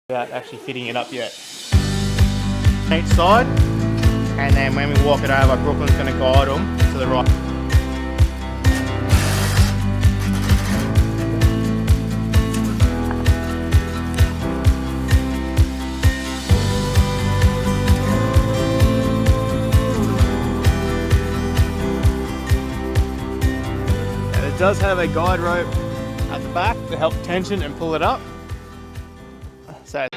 Without actually fitting it up yet. Each side, and then when we walk it over, Brooklyn's going to guide them to the right. And it does have a guide rope at the back to help tension and pull it up. So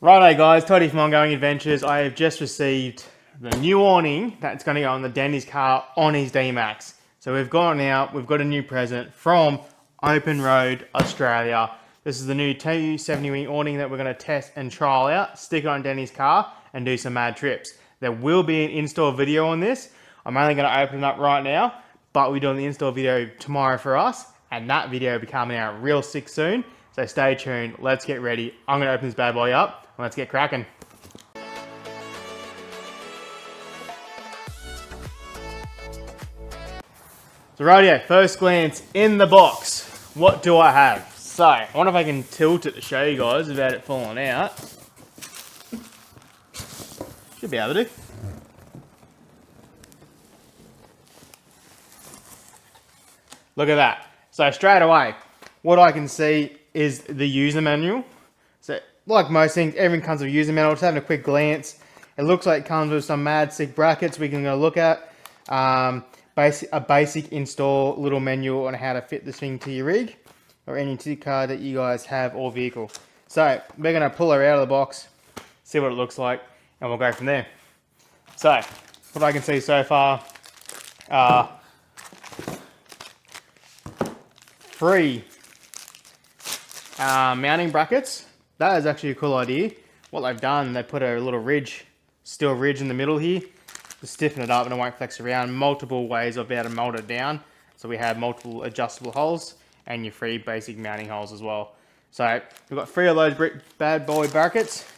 righto guys, Toddy from Ongoing Adventures. I have just received the new awning that's going to go on the Denny's car on his D-Max. So we've gone out, we've got a new present from OpenRoad Australia. This is the new 270 wing awning that we're going to test and trial out, stick it on Denny's car and do some mad trips. There will be an install video on this. I'm only going to open it up right now, but we're doing the install video tomorrow for us, and that video will be coming out real sick soon. So stay tuned, let's get ready. I'm going to open this bad boy up. Let's get cracking. So rightio, first glance in the box, what do I have? So, I wonder if I can tilt it to show you guys without it falling out. Should be able to. Look at that. So straight away, what I can see is the user manual. So like most things, everything comes with a user manual. Just having a quick glance, it looks like it comes with some mad sick brackets we can go look at. A basic install little manual on how to fit this thing to your rig or any car that you guys have or vehicle. So we're going to pull her out of the box, see what it looks like, and we'll go from there. So what I can see so far, 3 mounting brackets. That is actually a cool idea. What they've done, they put a little ridge, steel ridge in the middle here to stiffen it up and it won't flex around. Multiple ways of being able to mold it down. So we have multiple adjustable holes and your 3 basic mounting holes as well. So we've got 3 of those bad boy brackets.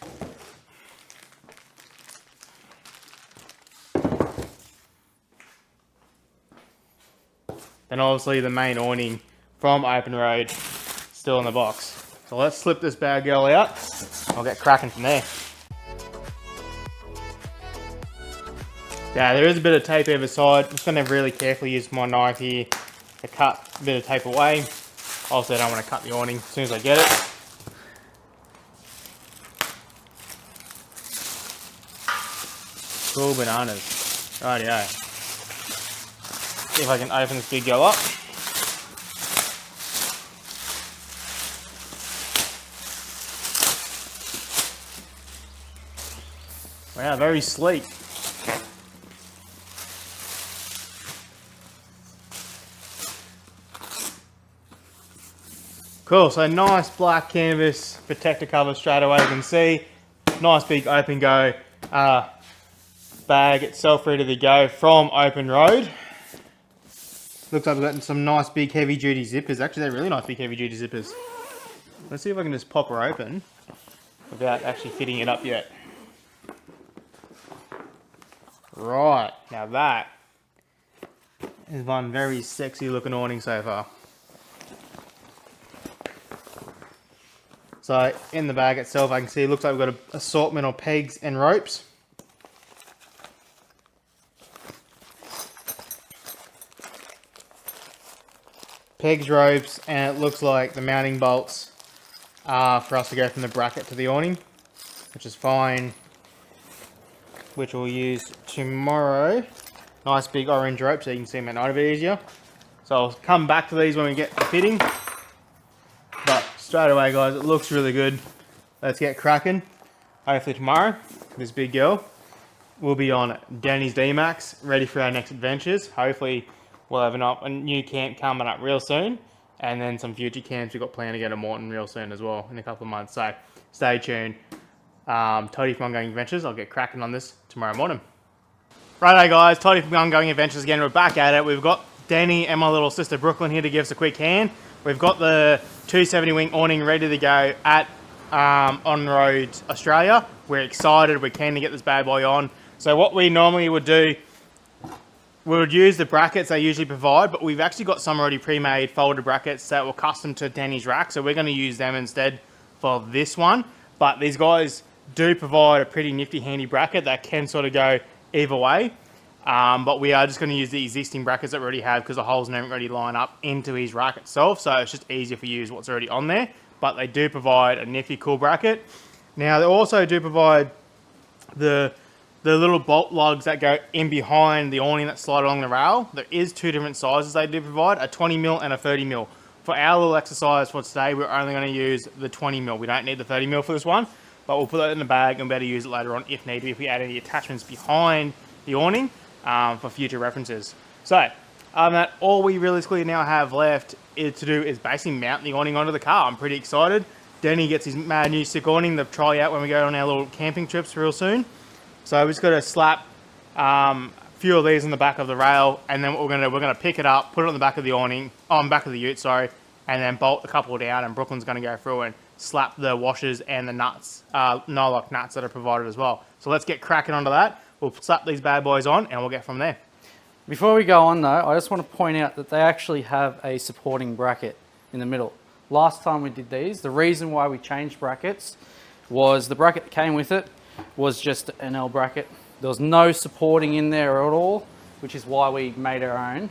Then obviously the main awning from OpenRoad still in the box. So let's slip this bad girl out. I'll get cracking from there. Yeah, there is a bit of tape either side. I'm just going to really carefully use my knife here to cut a bit of tape away. Also, I don't want to cut the awning as soon as I get it. Cool bananas. Rightio. See if I can open this big girl up. Wow, very sleek. Cool, so nice black canvas protector cover straight away, you can see. Nice big open go bag itself ready to go from OpenRoad. Looks like we've got some nice big heavy duty zippers. Actually, they're really nice big heavy duty zippers. Let's see if I can just pop her open without actually fitting it up yet. Right, now that is one very sexy looking awning so far. So in the bag itself, I can see it looks like we've got an assortment of pegs and ropes. Pegs, ropes, and it looks like the mounting bolts are for us to go from the bracket to the awning, which is fine. which we'll use tomorrow. Nice big orange rope so you can see them at night a bit easier. So I'll come back to these when we get the fitting. But straight away, guys, it looks really good. Let's get cracking. Hopefully tomorrow, this big girl will be on Danny's D-Max, ready for our next adventures. Hopefully we'll have a new camp coming up real soon. And then some future camps we've got planned to go to Morton real soon as well in a couple of months. So stay tuned. Toddy from Ongoing Adventures. I'll get cracking on this tomorrow morning. Righto guys, Toddy from Ongoing Adventures again. We're back at it. We've got Danny and my little sister Brooklyn here to give us a quick hand. We've got the 270 wing awning ready to go at OpenRoad Australia. We're excited. We're keen to get this bad boy on. So what we normally would do, we would use the brackets they usually provide, but we've actually got some already pre-made folded brackets that were custom to Danny's rack, so we're going to use them instead for this one. But these guys do provide a pretty nifty handy bracket that can sort of go either way. But we are just going to use the existing brackets that we already have because the holes don't really line up into his rack itself, so it's just easier for you to use what's already on there. But they do provide a nifty cool bracket. Now they also do provide the little bolt lugs that go in behind the awning that slide along the rail. There is two different sizes they do provide, a 20mm and a 30mm. For our little exercise for today, we're only going to use the 20mm. We don't need the 30mm for this one, but we'll put that in the bag and be able to use it later on if need be, if we add any attachments behind the awning for future references. So, that all we realistically now have left to do is basically mount the awning onto the car. I'm pretty excited. Danny gets his mad new sick awning to try out when we go on our little camping trips real soon. So we've just got to slap a few of these on the back of the rail, and then what we're going to do, we're going to pick it up, put it on the back of the awning, on back of the ute, sorry, and then bolt a couple down, and Brooklyn's going to go through and slap the washers and the nuts, nylock nuts that are provided as well. So let's get cracking onto that. We'll slap these bad boys on, and we'll get from there. Before we go on though, I just want to point out that they actually have a supporting bracket in the middle. Last time we did these, the reason why we changed brackets was the bracket that came with it was just an L bracket. There was no supporting in there at all, which is why we made our own.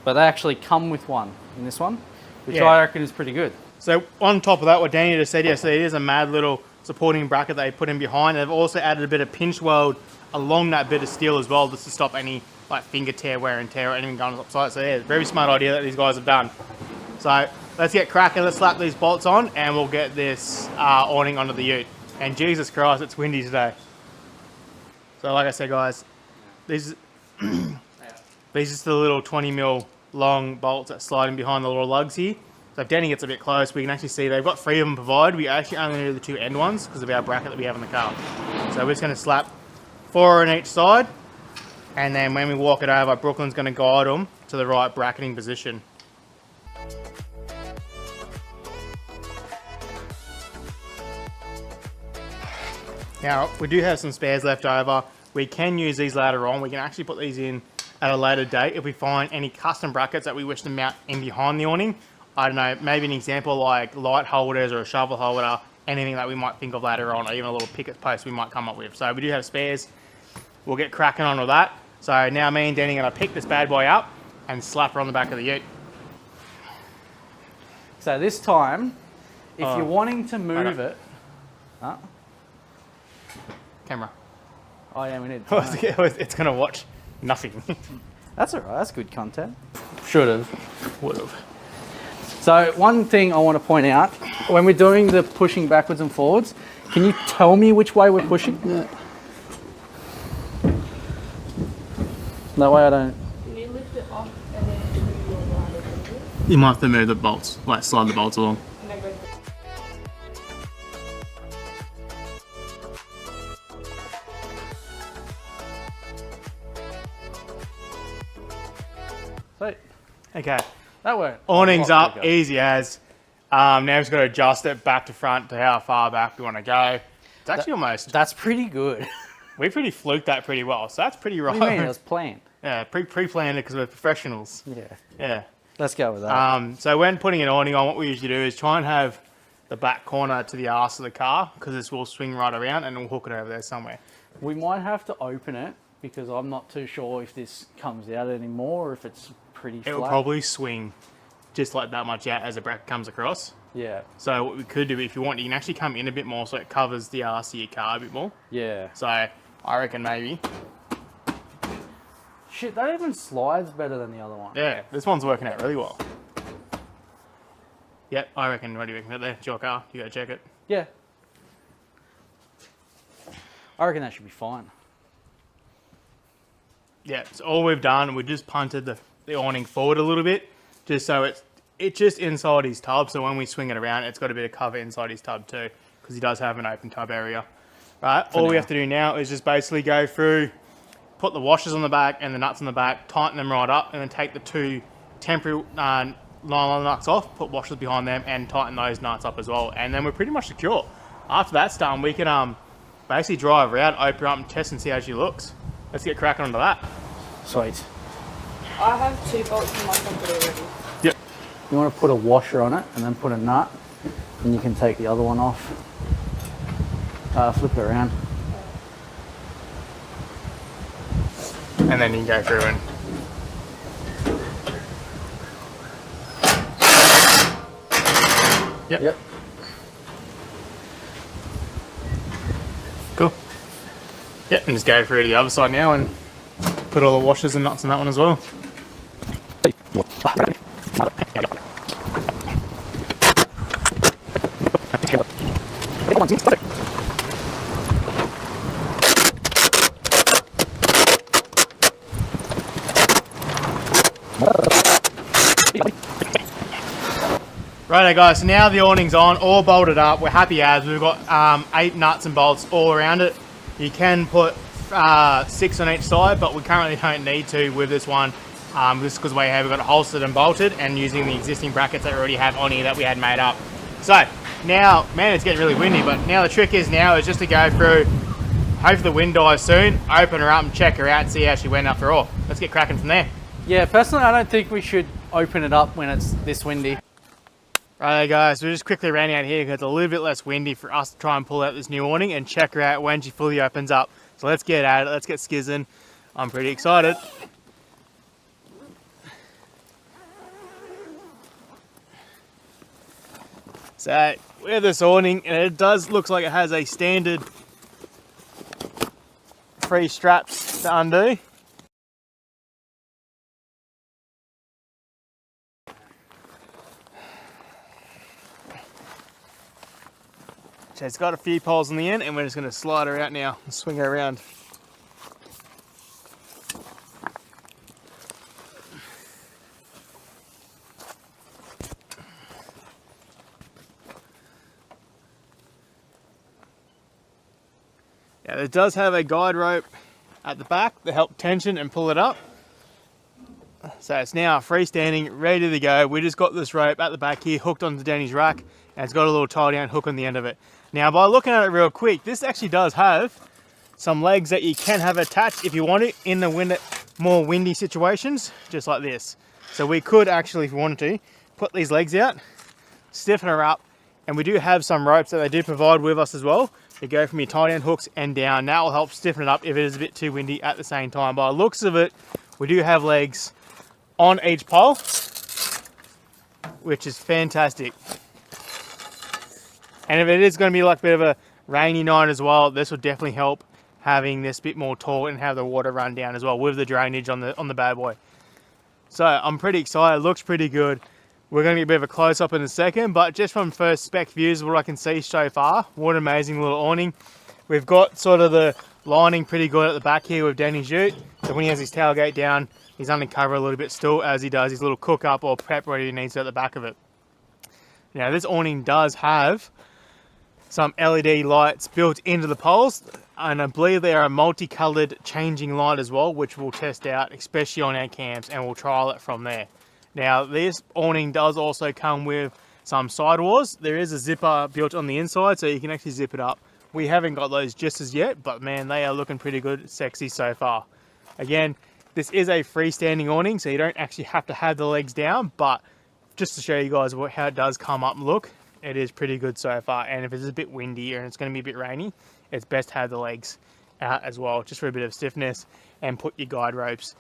But they actually come with one in this one, which I reckon is pretty good. So on top of that, what Danny just said yesterday, it is a mad little supporting bracket they put in behind. They've also added a bit of pinch weld along that bit of steel as well, just to stop any like finger tear, wear and tear, or anything going upside. So yeah, very smart idea that these guys have done. So let's get cracking, let's slap these bolts on, and we'll get this awning onto the ute. And Jesus Christ, it's windy today. So like I said, guys, these are just the little 20mm long bolts that slide in behind the little lugs here. So if Danny gets a bit close, we can actually see they've got 3 of them provided. We actually only need the 2 end ones because of our bracket that we have in the car. So we're just going to slap 4 on each side, and then when we walk it over, Brooklyn's going to guide them to the right bracketing position. Now, we do have some spares left over. We can use these later on. We can actually put these in at a later date if we find any custom brackets that we wish to mount in behind the awning. I don't know, maybe an example like light holders or a shovel holder, anything that we might think of later on, or even a little picket post we might come up with. So we do have spares. We'll get cracking on with that. So now me and Danny are going to pick this bad boy up and slap her on the back of the ute. So this time, if you're wanting to move it... Camera. Oh yeah, we need It's going to watch nothing. That's all right, that's good content. Should have. Would have. So one thing I want to point out, when we're doing the pushing backwards and forwards, can you tell me which way we're pushing? Yeah. That way I don't... Can you lift it off and then move your line a little bit? You might have to move the bolts, like slide the bolts along. And then go... Sweet. Okay. That worked. Awning's up, easy as. Now we've just got to adjust it back to front to how far back we want to go. It's actually almost... That's pretty good. We pretty fluked that pretty well, so that's pretty right. What do you mean? It was planned. Yeah, pre-planned it because we're professionals. Yeah. Yeah. Let's go with that. So when putting an awning on, what we usually do is try and have the back corner to the arse of the car, because this will swing right around and we'll hook it over there somewhere. We might have to open it because I'm not too sure if this comes out anymore or if it's pretty flat. It will probably swing just like that much out as the bracket comes across. Yeah. So what we could do, if you want, you can actually come in a bit more so it covers the arse of your car a bit more. Yeah. So I reckon maybe. Shit, that even slides better than the other one. Yeah, this one's working out really well. Yep, I reckon. What do you reckon? It's your car. You gotta check it. Yeah. I reckon that should be fine. Yeah, so all we've done, we just punted the awning forward a little bit, just so it's just inside his tub. So when we swing it around, it's got a bit of cover inside his tub too, because he does have an open tub area. Right, all we have to do now is just basically go through, put the washers on the back and the nuts on the back, tighten them right up, and then take the two temporary nylon nuts off, put washers behind them, and tighten those nuts up as well. And then we're pretty much secure. After that's done, we can basically drive around, open up, and test and see how she looks. Let's get cracking onto that. Sweet. I have 2 bolts in my pocket already. Yep. You want to put a washer on it and then put a nut, and you can take the other one off. Flip it around. And then you can go through and... Yep. Cool. Yep, and just go through to the other side now and put all the washers and nuts on that one as well. Righto guys, so now the awning's on, all bolted up, we're happy as. We've got 8 nuts and bolts all around it. You can put 6 on each side, but we currently don't need to with this one, just because we have got it holstered and bolted and using the existing brackets that we already have on here that we had made up. So now, man, it's getting really windy, but now the trick is just to go through, hope the wind dies soon, open her up and check her out and see how she went after all. Let's get cracking from there. Yeah, personally, I don't think we should open it up when it's this windy. Right guys, we're just quickly running out here because it's a little bit less windy for us to try and pull out this new awning and check her out when she fully opens up. So let's get at it, let's get skizzing. I'm pretty excited. So we have this awning and it does look like it has a standard 3 straps to undo. So it's got a few poles on the end and we're just going to slide her out now and swing her around. Now it does have a guide rope at the back to help tension and pull it up. So it's now freestanding, ready to go. We just got this rope at the back here hooked onto Danny's rack and it's got a little tie down hook on the end of it. Now by looking at it real quick, this actually does have some legs that you can have attached if you want it in the more windy situations, just like this. So we could actually, if we wanted to, put these legs out, stiffen her up, and we do have some ropes that they do provide with us as well. They go from your tie down hooks and down. That will help stiffen it up if it is a bit too windy at the same time. By the looks of it, we do have legs on each pole, which is fantastic. And if it is going to be like a bit of a rainy night as well, this will definitely help having this bit more tall and have the water run down as well with the drainage on the bad boy. So I'm pretty excited, it looks pretty good. We're going to get a bit of a close up in a second, but just from first spec views, what I can see so far, what an amazing little awning. We've got sort of the lining pretty good at the back here with Danny's ute. So when he has his tailgate down, he's undercover a little bit still as he does his little cook up or prep where he needs to at the back of it. Now this awning does have some LED lights built into the poles, and I believe they are a multicolored changing light as well, which we'll test out, especially on our cams, and we'll trial it from there. Now this awning does also come with some sidewalls. There is a zipper built on the inside, so you can actually zip it up. We haven't got those just as yet, but man, they are looking pretty good, sexy so far. Again, this is a freestanding awning, so you don't actually have to have the legs down, but just to show you guys how it does come up and look, it is pretty good so far. And if it's a bit windy and it's going to be a bit rainy, it's best to have the legs out as well, just for a bit of stiffness, and put your guide ropes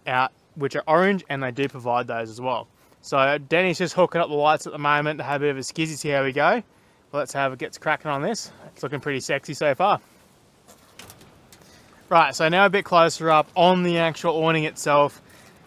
out, which are orange, and they do provide those as well. So Danny's just hooking up the lights at the moment to have a bit of a skizzy, see how we go. Let's have it gets cracking on this. It's looking pretty sexy so far. Right, so now a bit closer up on the actual awning itself.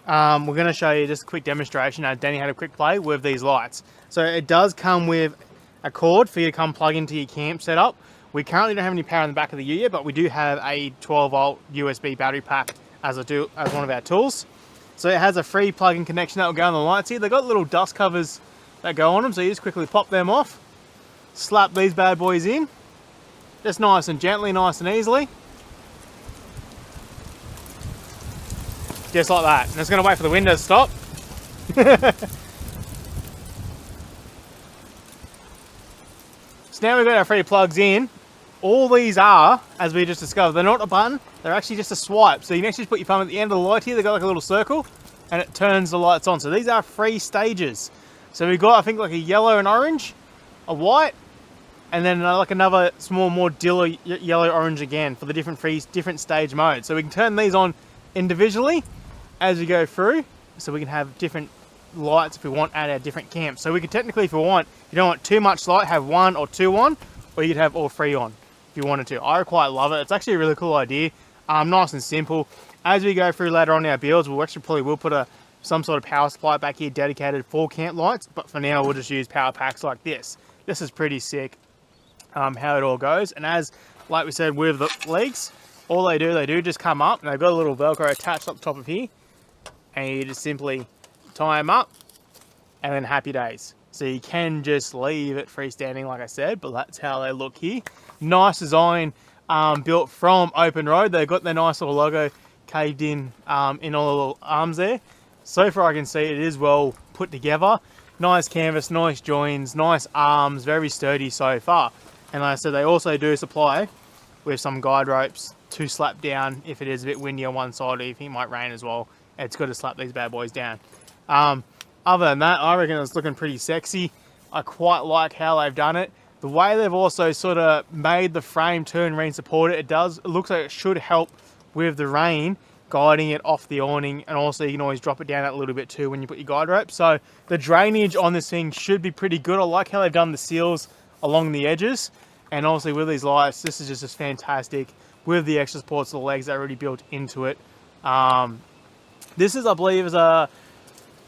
We're going to show you just a quick demonstration as Danny had a quick play with these lights. So it does come with a cord for you to come plug into your camp setup. We currently don't have any power in the back of the ute, but we do have a 12-volt USB battery pack as one of our tools. So it has a free plug-in connection that will go on the lights here. They've got little dust covers that go on them, so you just quickly pop them off, slap these bad boys in, just nice and gently, nice and easily. Just like that. And it's going to wait for the window to stop. So now we've got our free plugs in. All these are, as we just discovered, they're not a button, they're actually just a swipe. So you can actually just put your thumb at the end of the light here, they've got like a little circle, and it turns the lights on. So these are free stages. So we've got, I think, like a yellow and orange, a white, and then like another small, more yellow orange again for the different stage modes. So we can turn these on individually as we go through, so we can have different lights if we want at our different camps. So we could technically, if we want, you don't want too much light, have one or two on, or you could have all three on if you wanted to. I quite love it. It's actually a really cool idea. Nice and simple. As we go through later on in our builds, we'll put some sort of power supply back here dedicated for camp lights, but for now we'll just use power packs like this. This is pretty sick, how it all goes. And as, like we said, with the legs, all they do just come up, and they've got a little Velcro attached up the top of here, and you just simply tie them up, and then happy days. So you can just leave it freestanding, like I said, but that's how they look here. Nice design, built from OpenRoad. They've got their nice little logo caved in all the little arms there. So far I can see it is well put together. Nice canvas, nice joins, nice arms, very sturdy so far. And like I said, they also do supply with some guide ropes to slap down if it is a bit windy on one side, or if it might rain as well. It's good to slap these bad boys down. Other than that, I reckon it's looking pretty sexy. I quite like how they've done it. The way they've also sort of made the frame turn rain support it looks like it should help with the rain guiding it off the awning, and also you can always drop it down a little bit too when you put your guide rope. So the drainage on this thing should be pretty good. I like how they've done the seals along the edges, and obviously with these lights, this is just fantastic with the extra supports of the legs that are already built into it. This is, I believe, is a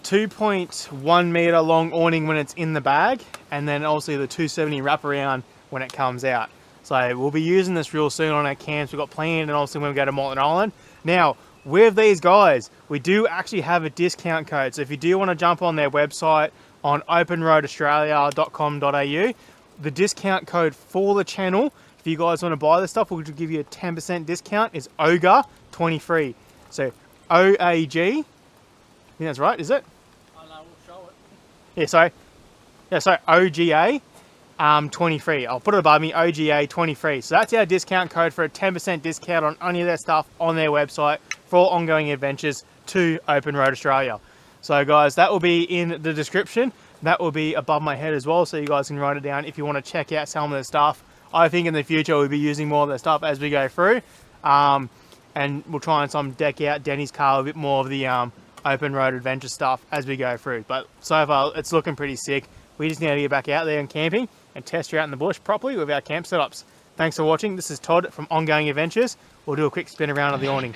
2.1 meter long awning when it's in the bag, and then also the 270 wraparound when it comes out. So we'll be using this real soon on our camps. We've got planned, and also when we go to Moreton Island. Now, with these guys, we do actually have a discount code. So if you do want to jump on their website on openroadaustralia.com.au, the discount code for the channel, if you guys want to buy this stuff, we'll give you a 10% discount, is OGA23. So OAG, I think that's right, is it? Oh no, we'll show it. Yeah, sorry. Yeah, sorry, OGA 23. I'll put it above me, OGA 23. So that's our discount code for a 10% discount on any of their stuff on their website for all ongoing adventures to OpenRoad Australia. So guys, that will be in the description. That will be above my head as well, so you guys can write it down if you want to check out some of their stuff. I think in the future we'll be using more of their stuff as we go through. And we'll try and deck out Denny's car a bit more of the OpenRoad adventure stuff as we go through. But so far, it's looking pretty sick. We just need to get back out there and camping and test her out in the bush properly with our camp setups. Thanks for watching. This is Todd from Ongoing Adventures. We'll do a quick spin around of the awning.